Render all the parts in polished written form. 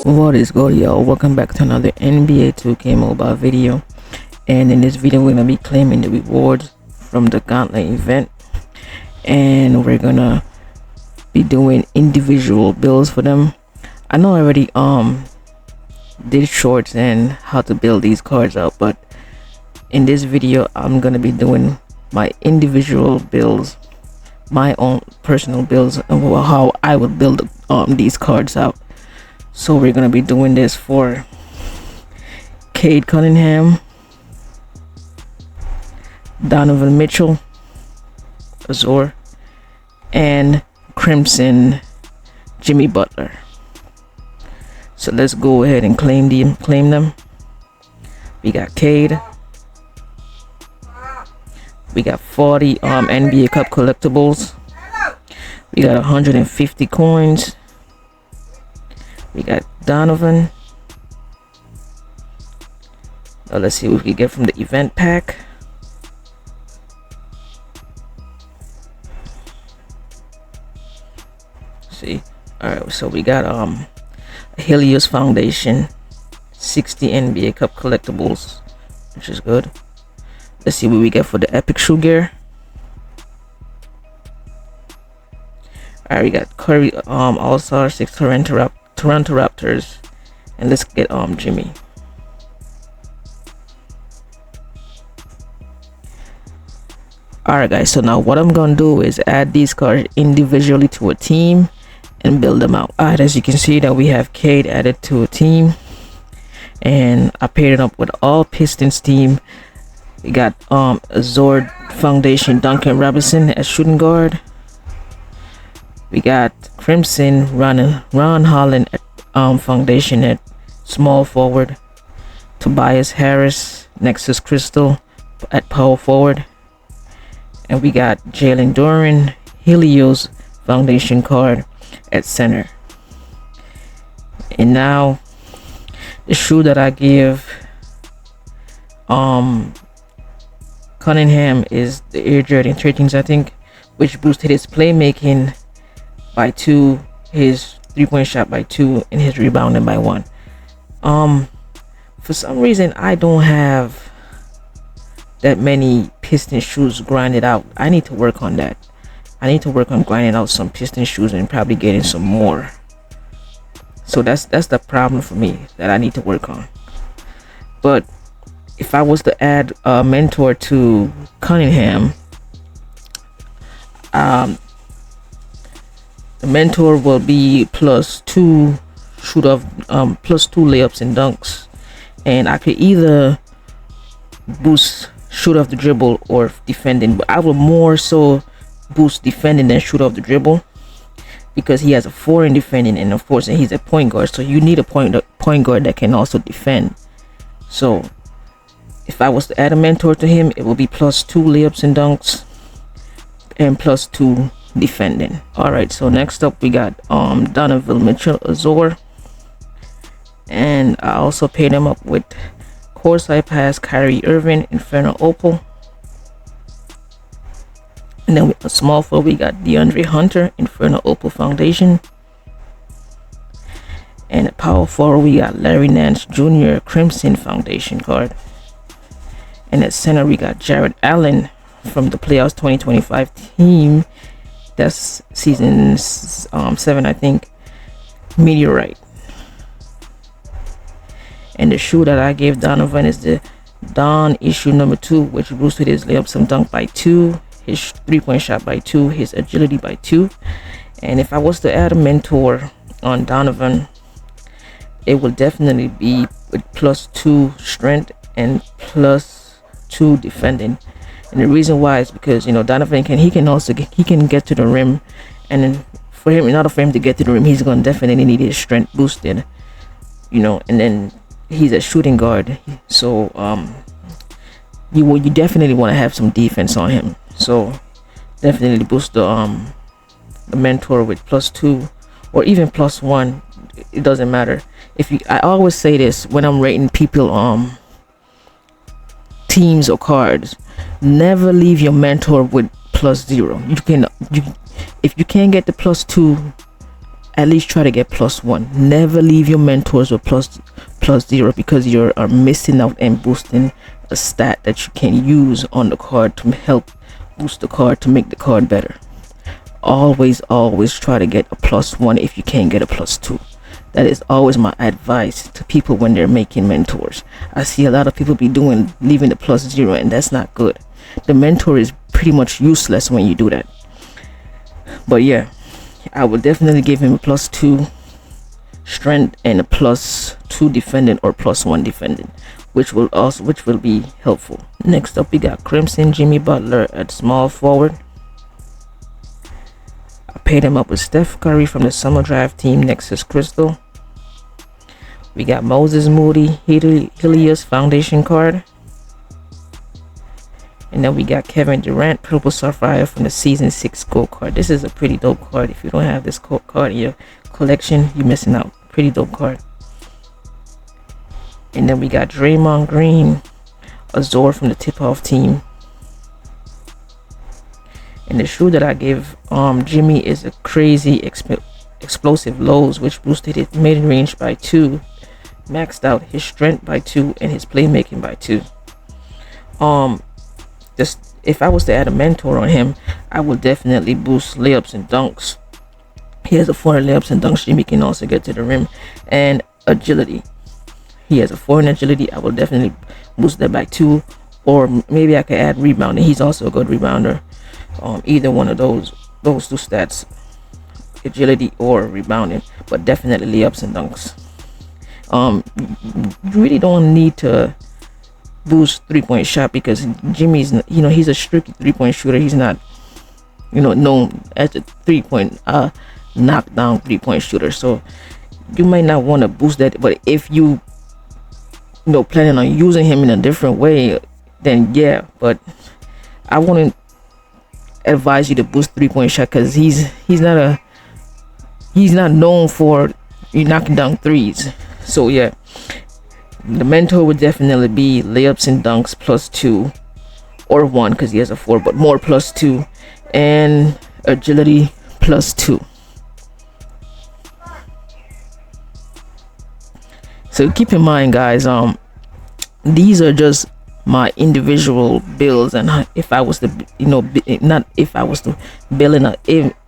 What is good, y'all? Welcome back to another NBA 2K mobile video. And in this video, we're gonna be claiming the rewards from the Gauntlet event, and we're gonna be doing individual builds for them. I know I already did shorts and how to build these cards out, but in this video, I'm gonna be doing my individual builds, my own personal builds, and how I would build these cards out. So we're gonna be doing this for Cade Cunningham, Donovan Mitchell, Azure, and Crimson Jimmy Butler. So let's go ahead and claim them. We got Cade. We got 40 NBA Cup collectibles. We got 150 coins. We got Donovan. Now let's see what we get from the event pack. See, all right. So we got a Helios Foundation, 60 NBA Cup collectibles, which is good. Let's see what we get for the Epic Shoe Gear. All right, we got Curry All-Star 6 Toronto Raptors, and let's get Jimmy. Alright guys, so now what I'm gonna do is add these cards individually to a team and build them out. Alright, as you can see that we have Cade added to a team, and I paired it up with all Pistons team. We got Azure Foundation Duncan Robinson as shooting guard. We got Crimson Ron Holland at Foundation at small forward. Tobias Harris, Nexus Crystal at power forward. And we got Jalen Duren, Helios Foundation card at center. And now the shoe that I give Cunningham is the Air Jordan 13s, I think, which boosted his playmaking by 2, his 3-point shot by 2, and his rebounding by 1. For some reason I don't have that many Piston shoes grinded out. I need to work on that. I need to work on grinding out some Piston shoes and probably getting some more. So that's the problem for me that I need to work on. But if I was to add a mentor to Cunningham, the mentor will be +2 shoot off, +2 layups and dunks, and I could either boost shoot off the dribble or defending, but I will more so boost defending than shoot off the dribble, because he has a 4 in defending, and of course he's a point guard, so you need a point guard that can also defend. So if I was to add a mentor to him, it will be +2 layups and dunks and +2 defending. All right, so next up we got Donovan Mitchell Azure, and I also paired him up with Courtside Pass Kyrie Irving Inferno Opal. And then with a small forward we got DeAndre Hunter Inferno Opal Foundation, and a power forward we got Larry Nance Jr. Crimson Foundation card, and at center we got Jared Allen from the Playoffs 2025 team. That's season 7, I think, Meteorite. And the shoe that I gave Donovan is the Don issue number 2, which boosted his layups and dunk by 2, his 3-point shot by 2, his agility by 2. And if I was to add a mentor on Donovan, it will definitely be with +2 strength and +2 defending. And the reason why is because, you know, Donovan can get to the rim, and then in order for him to get to the rim, he's gonna definitely need his strength boosted, you know. And then he's a shooting guard, so you definitely want to have some defense on him. So definitely boost the mentor with +2 or even +1. It doesn't matter. I always say this when I'm rating people teams or cards: never leave your mentor with +0. If you can't get the +2 at least try to get +1. Never leave your mentors with +0, because you are missing out and boosting a stat that you can use on the card to help boost the card to make the card better. Always try to get a +1 if you can't get a +2. That is always my advice to people when they're making mentors. I see a lot of people leaving the +0, and that's not good. The mentor is pretty much useless when you do that. But yeah, I would definitely give him a +2 strength and a +2 defending or +1 defending, which will be helpful. Next up, we got Crimson Jimmy Butler at small forward. I paired him up with Steph Curry from the Summer Draft team Nexus Crystal. We got Moses Moody Helios Foundation card. And then we got Kevin Durant Purple Sapphire from the Season 6 Gold card. This is a pretty dope card. If you don't have this card in your collection, you're missing out. Pretty dope card. And then we got Draymond Green Azure from the Tip-Off team. And the shoe that I gave Jimmy is a crazy explosive lows, which boosted his mid-range by 2, maxed out his strength by 2, and his playmaking by 2. Just if I was to add a mentor on him, I would definitely boost layups and dunks. He has a 4 layups and dunks. Jimmy can also get to the rim, and agility. He has a 4 in agility. I will definitely boost that by 2, or maybe I could add rebounding. He's also a good rebounder. Either one of those 2 stats, agility or rebounding, but definitely layups and dunks. You really don't need to boost 3-point shot, because Jimmy's, he's a strict 3-point shooter. He's not, known as a 3-point knockdown 3-point shooter. So you might not want to boost that. But if you planning on using him in a different way, then yeah. But I wouldn't advise you to boost 3-point shot, because he's not known for knocking down threes. So yeah, the mentor would definitely be layups and dunks +2 or 1, because he has a 4, but more +2, and agility +2. So keep in mind, guys, these are just my individual builds, and if I was to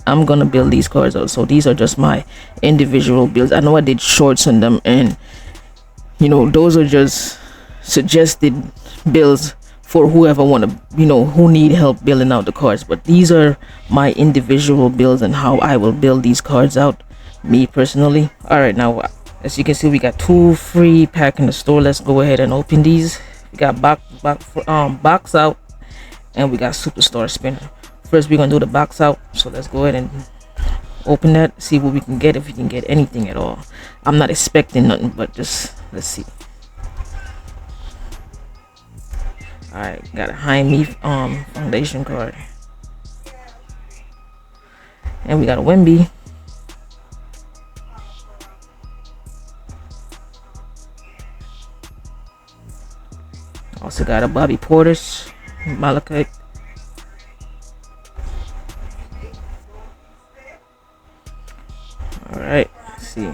I'm gonna build these cards out. So these are just my individual builds. I know I did shorts on them, and those are just suggested builds for whoever who need help building out the cards. But these are my individual builds and how I will build these cards out, me personally. All right, now as you can see, we got 2 free pack in the store. Let's go ahead and open these. We got box out, and we got superstar spinner. First, we're gonna do the box out. So let's go ahead and open that, see what we can get, if we can get anything at all. I'm not expecting nothing, but just let's see. All right, got a Jaime foundation card, and we got a Wemby. Also got a Bobby Portis, Malachite. All right, let's see.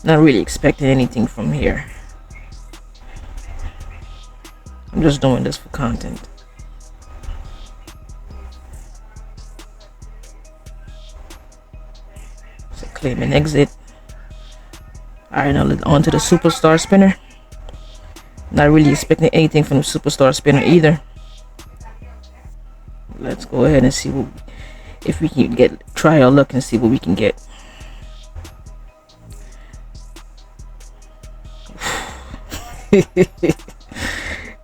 Not really expecting anything from here. I'm just doing this for content. So claim and exit. All right, now on to the superstar spinner. Not really expecting anything from the superstar spinner either. Let's go ahead and see if we can try our luck and see what we can get.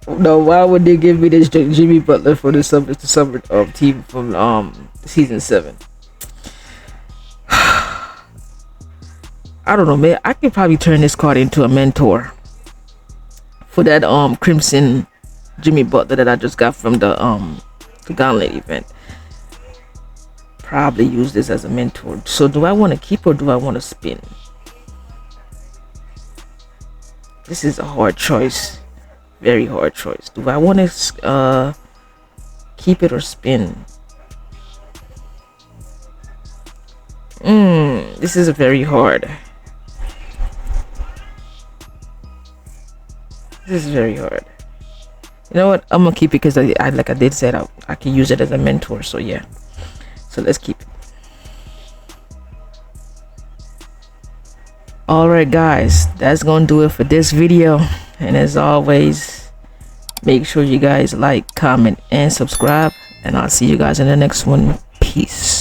No, why would they give me this Jimmy Butler for the summer team from season 7? I don't know, man. I could probably turn this card into a mentor for that Crimson Jimmy Butler that I just got from the Gauntlet event. Probably use this as a mentor. So do I want to keep or do I want to spin? This is a hard choice. Very hard choice. Do I want to keep it or spin? This is very hard. This is very hard. You know what? I'm gonna keep it because I like I did say I can use it as a mentor. So yeah. So let's keep it. Alright guys, that's gonna do it for this video. And as always, make sure you guys like, comment, and subscribe. And I'll see you guys in the next one. Peace.